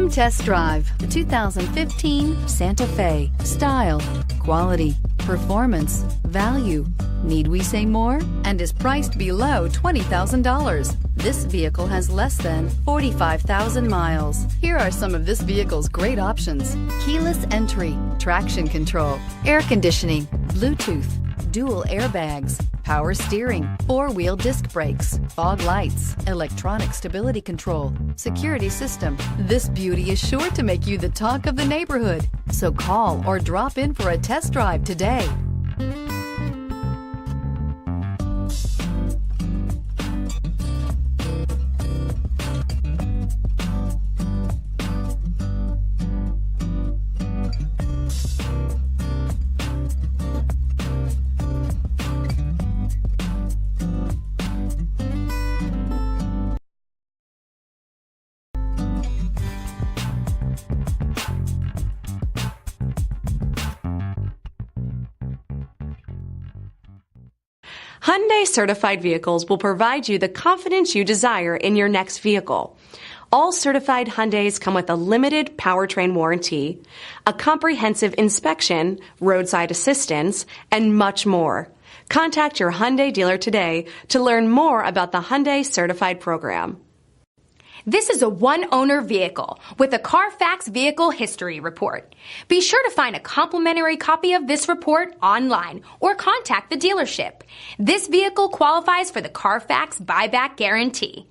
Come test drive the 2015 Santa Fe. Style, quality, performance, value. Need we say more? And is priced below $20,000. This vehicle has less than 45,000 miles. Here are some of this vehicle's great options: keyless entry, traction control, air conditioning, Bluetooth, dual airbags, power steering, four-wheel disc brakes, fog lights, electronic stability control, security system. This beauty is sure to make you the talk of the neighborhood. So call or drop in for a test drive today. Hyundai certified vehicles will provide you the confidence you desire in your next vehicle. All certified Hyundais come with a limited powertrain warranty, a comprehensive inspection, roadside assistance, and much more. Contact your Hyundai dealer today to learn more about the Hyundai certified program. This is a one-owner vehicle with a Carfax Vehicle History Report. Be sure to find a complimentary copy of this report online or contact the dealership. This vehicle qualifies for the Carfax Buyback Guarantee.